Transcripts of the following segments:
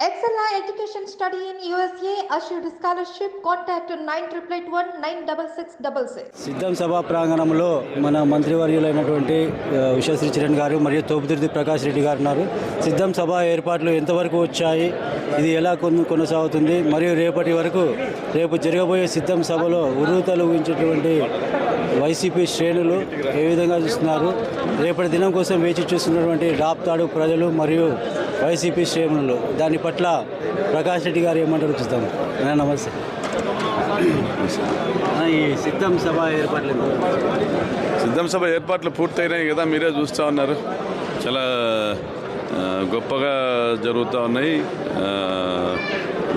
Excella Education Study in USA assured scholarship. Contact 9881 సిద్ధం సభా ప్రాంగణంలో మన మంత్రివర్యులైనటువంటి విశ్వశ్రీ చరణ్ గారు మరియు తోపుదుర్తి ప్రకాష్ రెడ్డి గారు ఉన్నారు. సిద్ధం సభ ఏర్పాట్లు ఎంతవరకు వచ్చాయి, ఇది ఎలా కొనసాగుతుంది, మరియు రేపు జరగబోయే సిద్ధం సభలో ఉర్రూతలూగించేటువంటి వైసీపీ శ్రేణులు ఏ విధంగా చూస్తున్నారు, రేపటి దినం కోసం వేచి చూస్తున్నటువంటి రాప్తాడు ప్రజలు మరియు వైసీపీ శ్రేణులు దాని పట్ల ప్రకాష్ రెడ్డి గారు ఏమంటారు చూద్దాం. నమస్తే. ఈ సిద్ధం సభ ఏర్పాట్లు పూర్తయినాయి కదా, మీరే చూస్తూ ఉన్నారు. చాలా గొప్పగా జరుగుతూ ఉన్నాయి.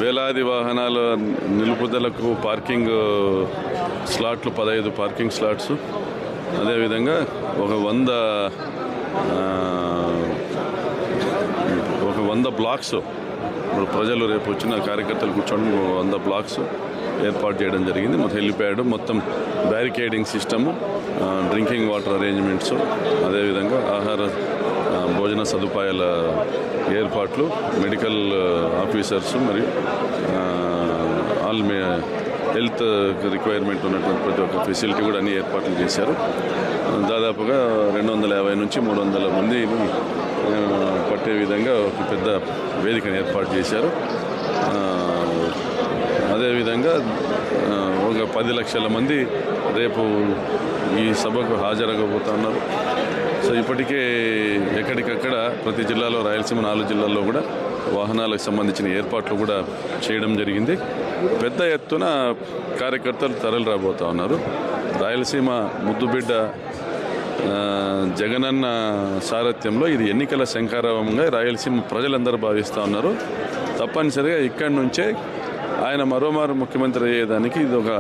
వేలాది వాహనాల నిలుపుదలకు పార్కింగ్ స్లాట్లు, 15 పార్కింగ్ స్లాట్స్, అదేవిధంగా ఒక 100 బ్లాక్స్, ఇప్పుడు ప్రజలు రేపు వచ్చిన కార్యకర్తలు కూర్చొని 100 బ్లాక్స్ ఏర్పాటు చేయడం జరిగింది. మొత్తం హెలిప్యాడ్, మొత్తం barricading system, drinking water arrangements, అదేవిధంగా ఆహార భోజన సదుపాయాల ఏర్పాట్లు, మెడికల్ ఆఫీసర్స్ మరియు హెల్త్ రిక్వైర్మెంట్ ఉన్నటువంటి ప్రతి ఒక్క ఫెసిలిటీ కూడా అన్ని ఏర్పాట్లు చేశారు. దాదాపుగా 250 నుంచి 300 మంది పట్టే విధంగా ఒక పెద్ద వేదికను ఏర్పాటు చేశారు. అదేవిధంగా ఒక 10 లక్షల మంది రేపు ఈ సభకు హాజరగబోతున్నారు. సో ఇప్పటికే ఎక్కడికక్కడ ప్రతి జిల్లాలో, రాయలసీమ 4 జిల్లాల్లో కూడా వాహనాలకు సంబంధించిన ఏర్పాట్లు కూడా చేయడం జరిగింది. పెద్ద ఎత్తున కార్యకర్తలు తరలి రాబోతూ ఉన్నారు. రాయలసీమ ముద్దుబిడ్డ జగనన్న సారథ్యంలో ఇది ఎన్నికల శంఖారావంగా రాయలసీమ ప్రజలందరూ భావిస్తూ ఉన్నారు. తప్పనిసరిగా ఇక్కడి నుంచే ఆయన మరోమారు ముఖ్యమంత్రి అయ్యేదానికి ఇది ఒక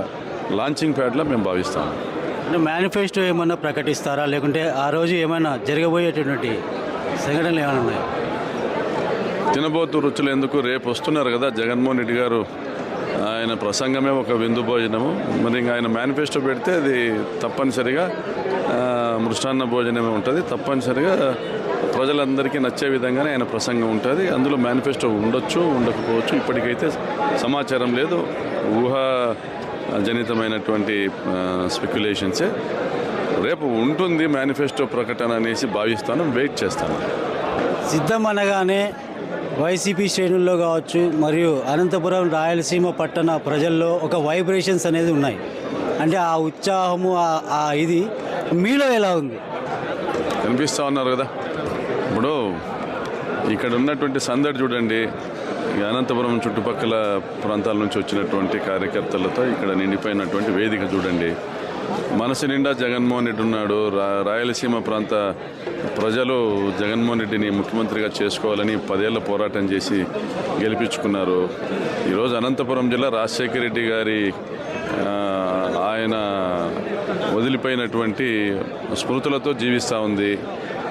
లాంచింగ్ ప్యాడ్లా మేము భావిస్తాము. మేనిఫెస్టో ఏమన్నా ప్రకటిస్తారా, లేకుంటే ఆ రోజు ఏమైనా జరగబోయేటటువంటి సంఘటనలు ఏమైనా ఉన్నాయి? తినబోతు రుచులు ఎందుకు, రేపు వస్తున్నారు కదా జగన్మోహన్ రెడ్డి గారు, ఆయన ప్రసంగమే ఒక విందు భోజనము. మరి ఇంకా ఆయన మేనిఫెస్టో పెడితే అది తప్పనిసరిగా మృష్టాన్న భోజనమే ఉంటుంది. తప్పనిసరిగా ప్రజలందరికీ నచ్చే విధంగానే ఆయన ప్రసంగం ఉంటుంది. అందులో మేనిఫెస్టో ఉండొచ్చు, ఉండకపోవచ్చు, ఇప్పటికైతే సమాచారం లేదు. ఊహాజనితమైనటువంటి స్పెక్యులేషన్సే. రేపు ఉంటుంది మేనిఫెస్టో ప్రకటన అనేసి భావిస్తాను, వెయిట్ చేస్తాను. సిద్ధం అనగానే వైసీపీ శ్రేణుల్లో కావచ్చు మరియు అనంతపురం రాయలసీమ పట్టణ ప్రజల్లో ఒక వైబ్రేషన్స్ అనేది ఉన్నాయి. అంటే ఆ ఉత్సాహము, ఆ ఇది మీలో ఎలా ఉంది? కనిపిస్తూ ఉన్నారు కదా. ఇప్పుడు ఇక్కడ ఉన్నటువంటి సందడి చూడండి. అనంతపురం చుట్టుపక్కల ప్రాంతాల నుంచి వచ్చినటువంటి కార్యకర్తలతో ఇక్కడ నిండిపోయినటువంటి వేదిక చూడండి. మనసు నిండా జగన్మోహన్ రెడ్డి ఉన్నాడు. రాయలసీమ ప్రాంత ప్రజలు జగన్మోహన్ రెడ్డిని ముఖ్యమంత్రిగా చేసుకోవాలని 10 ఏళ్ల పోరాటం చేసి గెలిపించుకున్నారు. ఈరోజు అనంతపురం జిల్లా రాజశేఖర రెడ్డి గారి ఆయన వదిలిపోయినటువంటి స్మృతులతో జీవిస్తూ ఉంది.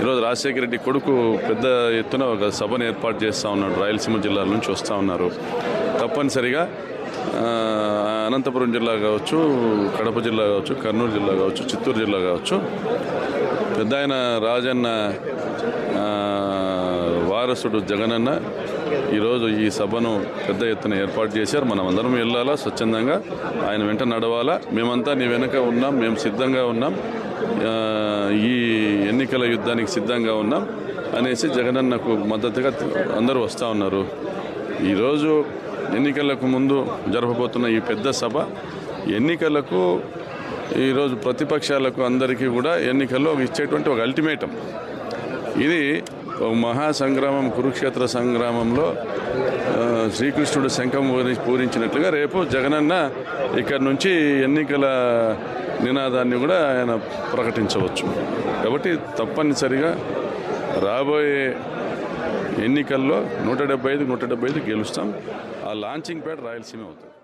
ఈరోజు రాజశేఖర రెడ్డి కొడుకు పెద్ద ఎత్తున ఒక సభను ఏర్పాటు చేస్తూ ఉన్నాడు. రాయలసీమ జిల్లాల నుంచి వస్తూ ఉన్నారు. తప్పనిసరిగా అనంతపురం జిల్లా కావచ్చు, కడప జిల్లా కావచ్చు, కర్నూలు జిల్లా కావచ్చు, చిత్తూరు జిల్లా కావచ్చు, పెద్ద ఆయన రాజన్న వారసుడు జగనన్న ఈరోజు ఈ సభను పెద్ద ఎత్తున ఏర్పాటు చేశారు. మనం అందరం వెళ్ళాలా, స్వచ్ఛందంగా ఆయన వెంట నడవాలా. మేమంతా నీ వెనక ఉన్నాం, మేము సిద్ధంగా ఉన్నాం, ఈ ఎన్నికల యుద్ధానికి సిద్ధంగా ఉన్నాం అనేసి జగనన్నకు మద్దతుగా అందరూ వస్తూ ఉన్నారు. ఈరోజు ఎన్నికలకు ముందు జరపబోతున్న ఈ పెద్ద సభ ఎన్నికలకు, ఈరోజు ప్రతిపక్షాలకు అందరికీ కూడా ఎన్నికల్లో ఇచ్చేటువంటి ఒక అల్టిమేటం. ఇది ఒక మహాసంగ్రామం, కురుక్షేత్ర సంగ్రామంలో శ్రీకృష్ణుడు శంఖం పూరించినట్లుగా రేపు జగనన్న ఇక్కడి నుంచి ఎన్నికల నినాదాన్ని కూడా ఆయన ప్రకటించవచ్చు. కాబట్టి తప్పనిసరిగా రాబోయే ఎన్నికల్లో 175 గెలుస్తాం. ఆ లాంచింగ్ ప్యాడ్ రాయలసీమ అవుతుంది.